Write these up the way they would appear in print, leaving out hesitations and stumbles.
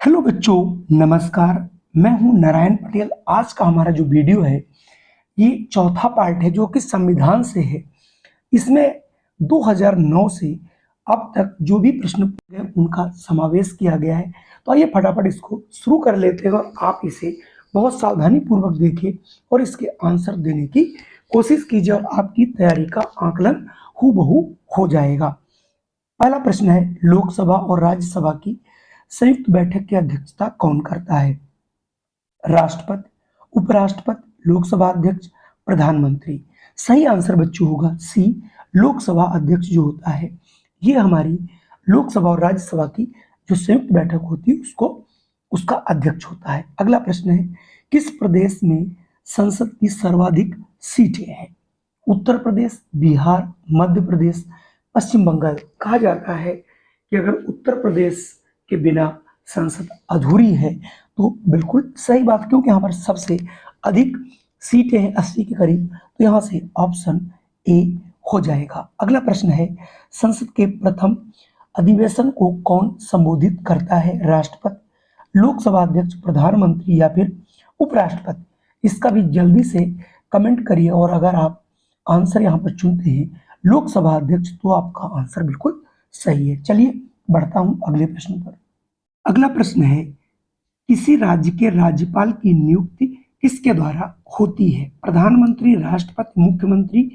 Hello बच्चों, नमस्कार। मैं हूं नारायण पटेल। आज का हमारा जो वीडियो है ये चौथा पार्ट है जो कि संविधान से है। इसमें 2009 से अब तक जो भी प्रश्न पूछे गए उनका समावेश किया गया है। तो आइए फटाफट इसको शुरू कर लेते हैं और आप इसे बहुत सावधानी पूर्वक देखें और इसके आंसर देने की कोशिश कीजिए और आपकी तैयारी का आकलन हूबहू हो जाएगा। पहला प्रश्न है, लोकसभा और राज्यसभा की संयुक्त बैठक की अध्यक्षता कौन करता है? राष्ट्रपति, उपराष्ट्रपति, लोकसभा अध्यक्ष, प्रधानमंत्री। सही आंसर बच्चों होगा सी, लोकसभा अध्यक्ष जो होता है ये हमारी लोकसभा और राज्यसभा की जो संयुक्त बैठक होती है उसका अध्यक्ष होता है। अगला प्रश्न है, किस प्रदेश में संसद की सर्वाधिक सीटें हैं? उत्तर प्रदेश, बिहार, मध्य प्रदेश, पश्चिम बंगाल। कहा जाता है कि अगर उत्तर प्रदेश के बिना संसद अधूरी है तो बिल्कुल सही बात, क्योंकि यहाँ पर सबसे अधिक सीटें हैं 80 के करीब। तो यहाँ से ऑप्शन ए हो जाएगा। अगला प्रश्न है, संसद के प्रथम अधिवेशन को कौन संबोधित करता है? राष्ट्रपति, लोकसभा अध्यक्ष, प्रधानमंत्री या फिर उपराष्ट्रपति। इसका भी जल्दी से कमेंट करिए और अगर आप आंसर यहाँ पर चुनते हैं लोकसभा अध्यक्ष तो आपका आंसर बिल्कुल सही है। चलिए बढ़ता हूं अगले प्रश्न पर। अगला प्रश्न है, किसी राज्य के राज्यपाल की नियुक्ति किसके द्वारा होती है? प्रधानमंत्री, राष्ट्रपति, मुख्यमंत्री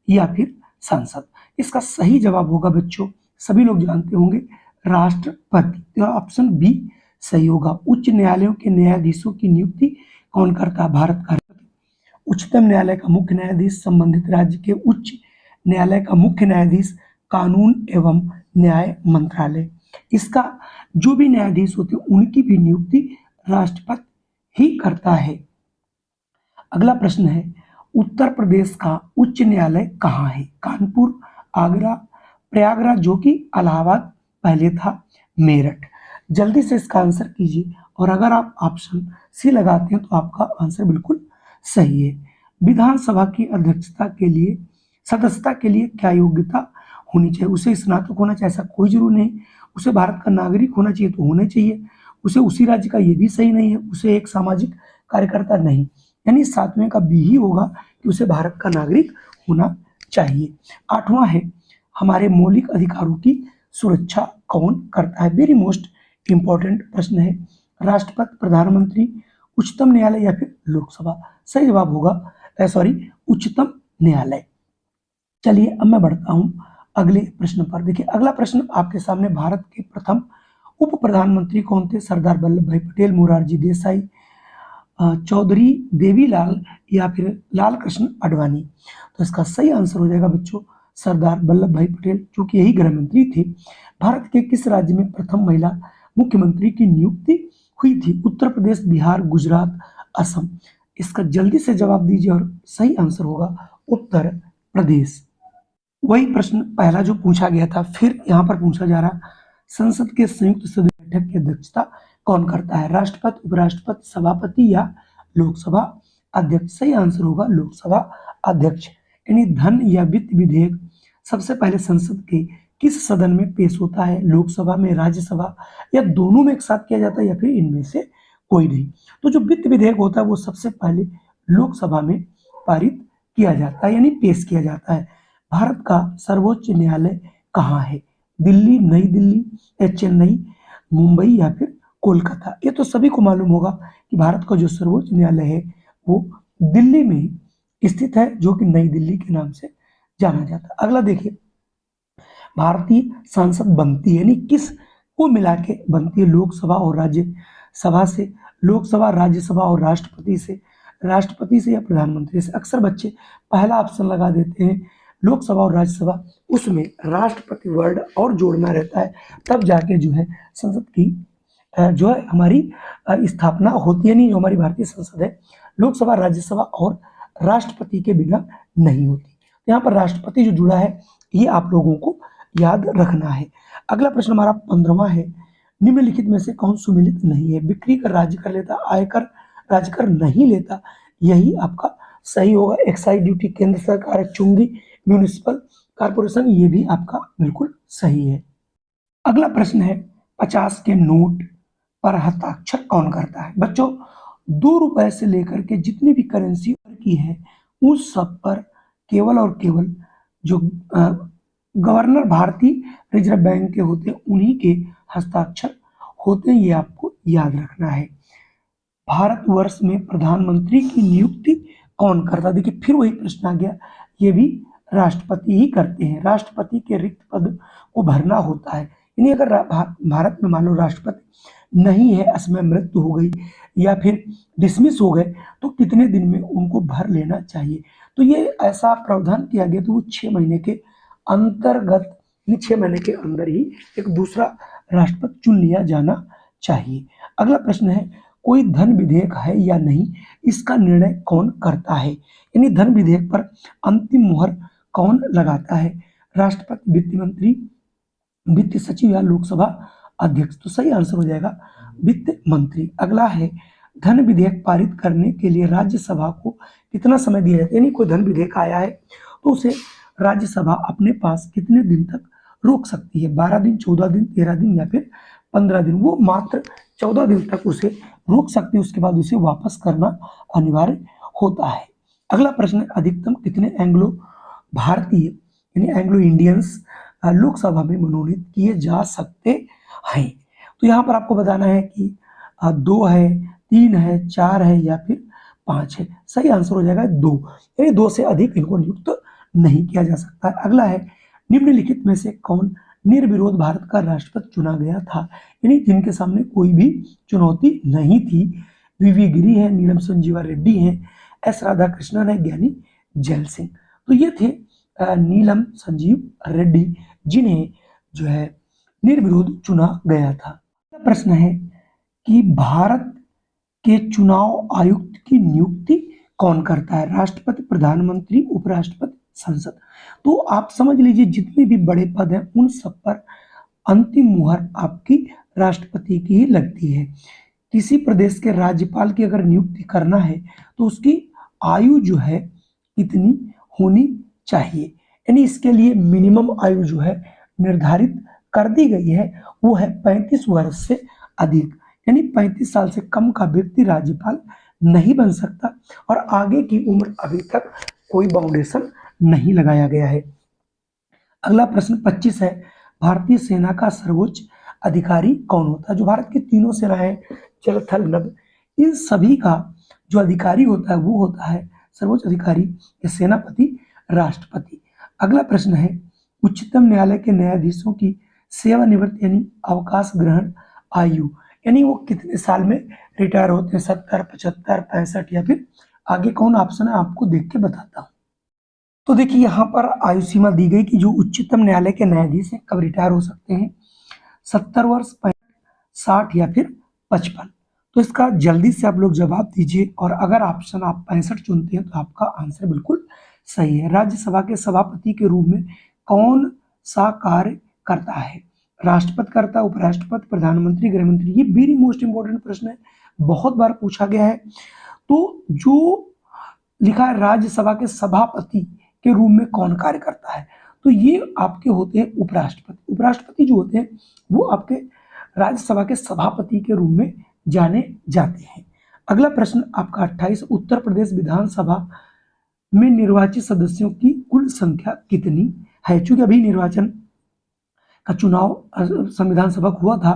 या फिर संसद। इसका सही जवाब होगा बच्चों, सभी लोग जानते होंगे, राष्ट्रपति। तो ऑप्शन बी सही होगा। उच्च न्यायालयों के न्यायाधीशों की नियुक्ति कौन करता है? भारत का राष्ट्रपति। उच्चतम न्यायालय का मुख्य न्यायाधीश, संबंधित राज्य के उच्च न्यायालय का मुख्य न्यायाधीश, कानून एवं न्याय मंत्रालय। इसका जो भी न्यायाधीश होते हैं उनकी भी नियुक्ति राष्ट्रपति ही करता है। अगला प्रश्न है, उत्तर प्रदेश का उच्च न्यायालय कहाँ है? कानपुर, आगरा, प्रयागराज जो कि इलाहाबाद पहले था, मेरठ। जल्दी से इसका आंसर कीजिए और अगर आप ऑप्शन सी लगाते हैं तो आपका आंसर बिल्कुल सही है। विधानसभा की अध्यक्षता के लिए सदस्यता के लिए क्या योग्यता होनी चाहिए? उसे स्नातक होना चाहिए, ऐसा कोई जरूरी नहीं। उसे भारत का नागरिक होना चाहिए तो होना चाहिए। उसे उसी राज्य का, ये भी सही नहीं है। उसे एक सामाजिक कार्यकर्ता नहीं, यानी सातवें का बी ही होगा कि उसे भारत का नागरिक होना चाहिए। आठवां है, हमारे मौलिक अधिकारों की सुरक्षा कौन करता है? वेरी मोस्ट इंपॉर्टेंट प्रश्न है। राष्ट्रपति, प्रधानमंत्री, उच्चतम न्यायालय या फिर लोकसभा। सही जवाब होगा उच्चतम न्यायालय। चलिए अब मैं बढ़ता हूं अगले प्रश्न पर। देखिए अगला प्रश्न आपके सामने, भारत के प्रथम उप प्रधानमंत्री कौन थे? सरदार वल्लभ भाई पटेल, मोरारजी देसाई, चौधरी देवीलाल या फिर लाल कृष्ण आडवाणी। तो इसका सही आंसर हो जाएगा बच्चों सरदार वल्लभ भाई पटेल, जो कि यही गृह मंत्री थे। भारत के किस राज्य में प्रथम महिला मुख्यमंत्री की नियुक्ति हुई थी? उत्तर प्रदेश, बिहार, गुजरात, असम। इसका जल्दी से जवाब दीजिए और सही आंसर होगा उत्तर प्रदेश। वही प्रश्न पहला जो पूछा गया था फिर यहाँ पर पूछा जा रहा, संसद के संयुक्त सदस्य बैठक की अध्यक्षता कौन करता है? राष्ट्रपति, उपराष्ट्रपति, सभापति या लोकसभा अध्यक्ष। सही आंसर होगा लोकसभा अध्यक्ष। यानी धन या वित्त विधेयक सबसे पहले संसद के किस सदन में पेश होता है? लोकसभा में, राज्यसभा या दोनों में एक साथ किया जाता है या फिर इनमें से कोई नहीं? तो जो वित्त विधेयक होता है वो सबसे पहले लोकसभा में पारित किया जाता है, यानी पेश किया जाता है। भारत का सर्वोच्च न्यायालय कहाँ है? दिल्ली, नई दिल्ली या चेन्नई, मुंबई या फिर कोलकाता। ये तो सभी को मालूम होगा कि भारत का जो सर्वोच्च न्यायालय है वो दिल्ली में स्थित है, जो कि नई दिल्ली के नाम से जाना जाता है। अगला देखिए, भारतीय संसद बनती है यानी किस को मिला के बनती है? लोकसभा और राज्यसभा से, लोकसभा, राज्यसभा और राष्ट्रपति से या प्रधानमंत्री से। अक्सर बच्चे पहला ऑप्शन लगा देते हैं लोकसभा और राज्यसभा, उसमें राष्ट्रपति वर्ड और जोड़ना रहता है, तब जाके जो है संसद की जो है हमारी स्थापना होती है। नहीं, जो हमारी भारतीय संसद है लोकसभा, राज्यसभा और राष्ट्रपति के बिना नहीं होती। तो यहाँ पर राष्ट्रपति जो जुड़ा है ये आप लोगों को याद रखना है। अगला प्रश्न हमारा 15वां है, निम्नलिखित में से कौन सुमेलित नहीं है? बिक्री कर राज्य कर लेता, आयकर राज्य कर नहीं लेता। यही आपका सही होगा। एक्साइज ड्यूटी केंद्र सरकार चुंगी, म्यूनिसिपल कारपोरेशन, ये भी आपका बिल्कुल सही है। अगला प्रश्न है, 50 के नोट पर हस्ताक्षर कौन करता है? बच्चों, 2 रुपए से लेकर के जितनी भी करेंसी की है उस सब पर केवल और केवल जो गवर्नर भारतीय रिजर्व बैंक के होते हैं उन्हीं के हस्ताक्षर होते हैं, ये आपको याद रखना है। भारतवर्ष में प्रधानमंत्री की नियुक्ति कौन करता है? देखिए फिर वही प्रश्न आ गया, ये भी राष्ट्रपति ही करते हैं। राष्ट्रपति के रिक्त पद को भरना होता है, यानी अगर भारत में मान लो राष्ट्रपति नहीं है, असमय मृत्यु हो गई या फिर डिसमिस हो गए, तो कितने दिन में उनको भर लेना चाहिए? तो ये ऐसा प्रावधान किया गया, तो वो 6 महीने के अंतर्गत, 6 महीने के अंदर ही एक दूसरा राष्ट्रपति चुन लिया जाना चाहिए। अगला प्रश्न है, कोई धन विधेयक है या नहीं, इसका निर्णय कौन करता है? यानी धन विधेयक पर अंतिम मुहर कौन लगाता है? राष्ट्रपति, वित्त मंत्री, वित्त सचिव या लोकसभा अध्यक्ष? तो सही आंसर हो जाएगा वित्त मंत्री। अगला है, धन विधेयक पारित करने के लिए राज्यसभा को कितना समय दिया जाता है? यानी कोई धन विधेयक आया है तो उसे राज्यसभा अपने पास कितने दिन तक रोक सकती है? 12 दिन, 14 दिन, 13 दिन या फिर 15 दिन? वो मात्र 14 दिन तक उसे रोक सकती है, उसके बाद उसे वापस करना अनिवार्य होता है। अगला प्रश्न है, अधिकतम कितने एंग्लो भारतीय यानी एंग्लो इंडियंस लोकसभा में मनोनीत किए जा सकते हैं? तो यहाँ पर आपको बताना है कि 2 है, 3 है, 4 है या फिर 5 है। सही आंसर हो जाएगा 2, यानी 2 से अधिक इनको नियुक्त नहीं किया जा सकता है। अगला है, निम्नलिखित में से कौन निर्विरोध भारत का राष्ट्रपति चुना गया था? यानी जिनके सामने कोई भी चुनौती नहीं थी। वीवी गिरी है, नीलम संजीवा रेड्डी हैं, एस राधाकृष्णन है, ज्ञानी जैल सिंह। तो ये थे नीलम संजीव रेड्डी, जिन्हें जो है निर्विरोध चुना गया था। प्रश्न है कि भारत के चुनाव आयुक्त की नियुक्ति कौन करता है? राष्ट्रपति, प्रधानमंत्री, उपराष्ट्रपति, संसद? तो आप समझ लीजिए जितने भी बड़े पद हैं उन सब पर अंतिम मुहर आपकी राष्ट्रपति की ही लगती है। किसी प्रदेश के राज्यपाल की अगर नियुक्ति करना है तो उसकी आयु जो है कितनी होनी चाहिए? यानी इसके लिए मिनिमम आयु जो है निर्धारित कर दी गई है, वो है 35 वर्ष से अधिक, यानी 35 साल से कम का व्यक्ति राज्यपाल नहीं बन सकता और आगे की उम्र अभी तक कोई बाउंडेशन नहीं लगाया गया है। अगला प्रश्न 25 है, भारतीय सेना का सर्वोच्च अधिकारी कौन होता है? जो भारत की तीनों सेनाएं, जल, थल, नभ, इन सभी का जो अधिकारी होता है वो होता है सर्वोच्च अधिकारी या सेनापति, राष्ट्रपति। अगला प्रश्न है, उच्चतम न्यायालय के न्यायाधीशों की सेवानिवृत्ति यानी अवकाश ग्रहण आयु, यानी वो कितने साल में रिटायर होते हैं? 70, 75, 65 या फिर आगे कौन ऑप्शन है आपको देख के बताता हूँ। तो देखिए यहाँ पर आयु सीमा दी गई कि जो उच्चतम न्यायालय के न्यायाधीश हैं कब रिटायर हो सकते हैं? 70 वर्ष, 65, 60 या फिर 55? तो इसका जल्दी से आप लोग जवाब दीजिए और अगर ऑप्शन आप 65 चुनते हैं तो आपका आंसर बिल्कुल सही है। राज्यसभा के सभापति के रूप में कौन सा कार्य करता है? राष्ट्रपति करता है, उपराष्ट्रपति, प्रधानमंत्री, गृह मंत्री? ये वेरी मोस्ट इंपॉर्टेंट प्रश्न है, बहुत बार पूछा गया है। तो जो लिखा है राज्यसभा के सभापति के रूप में कौन कार्य करता है, तो ये आपके होते हैं उपराष्ट्रपति। उपराष्ट्रपति जो होते हैं वो आपके राज्यसभा के सभापति के रूप में जाने जाते हैं। अगला प्रश्न आपका 28, उत्तर प्रदेश विधानसभा में निर्वाचित सदस्यों की कुल संख्या कितनी है? चूंकि अभी निर्वाचन का चुनाव संविधान सभा हुआ था,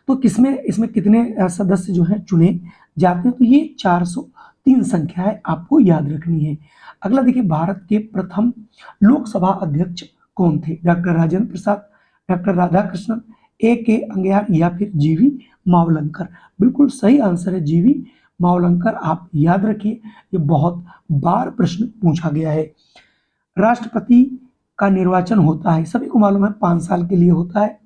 तो इसमें कितने सदस्य जो हैं चुने जाते हैं? तो ये 403 संख्या है, आपको याद रखनी है। अगला देखिए, भारत के प्रथम लोकसभा अध्यक्ष कौन थे? Doctor Rajendra Prasad, doctor Radhakrishnan, A.K. अंगयार या फिर जीवी मावलंकर? बिल्कुल सही आंसर है जीवी मावलंकर, आप याद रखिए, ये बहुत बार प्रश्न पूछा गया है। राष्ट्रपति का निर्वाचन होता है, सभी को मालूम है 5 साल के लिए होता है।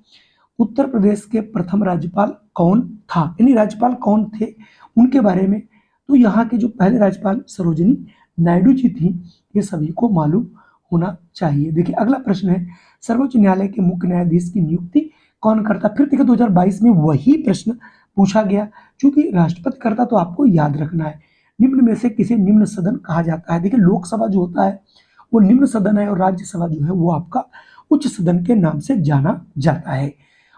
उत्तर प्रदेश के प्रथम राज्यपाल कौन था? यानी राज्यपाल कौन थे उनके बारे में, तो यहाँ के जो पहले राज्यपाल सरोजिनी नायडू जी थी, ये सभी को मालूम होना चाहिए। देखिए अगला प्रश्न है, सर्वोच्च न्यायालय के मुख्य न्यायाधीश की नियुक्ति कौन करता? फिर देखिए 2022 में वही प्रश्न पूछा गया, क्योंकि राष्ट्रपति करता तो आपको याद रखना है। निम्न में से किसे निम्न सदन कहा जाता है? देखिए लोकसभा जो होता है वो निम्न सदन है और राज्यसभा जो है वो आपका उच्च सदन के नाम से जाना जाता है।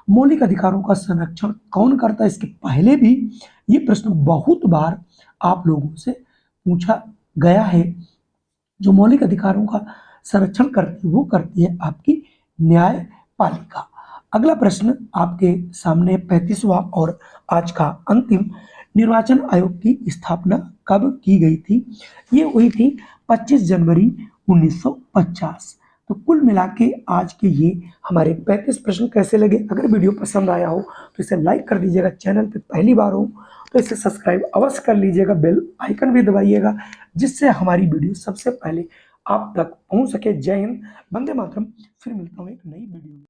मौलिक अधिकारों का संरक्षण कौन करता है? इसके पहले भी ये प्रश्न बहुत बार आप लोगों से पूछा गया है। जो मौलिक अधिकारों का संरक्षण करती है वो करती है आपकी न्यायपालिका। अगला प्रश्न आपके सामने 35वां और आज का अंतिम, निर्वाचन आयोग की स्थापना कब की गई थी? ये हुई थी 25 जनवरी 1950। तो कुल मिला के आज के ये हमारे 35 प्रश्न कैसे लगे? अगर वीडियो पसंद आया हो तो इसे लाइक कर दीजिएगा, चैनल पे पहली बार हो तो इसे सब्सक्राइब अवश्य कर लीजिएगा, बेल आइकन भी दबाइएगा जिससे हमारी वीडियो सबसे पहले आप तक पहुंच सके। जय हिंद, वंदे मातरम। फिर मिलता हूँ एक नई वीडियो में।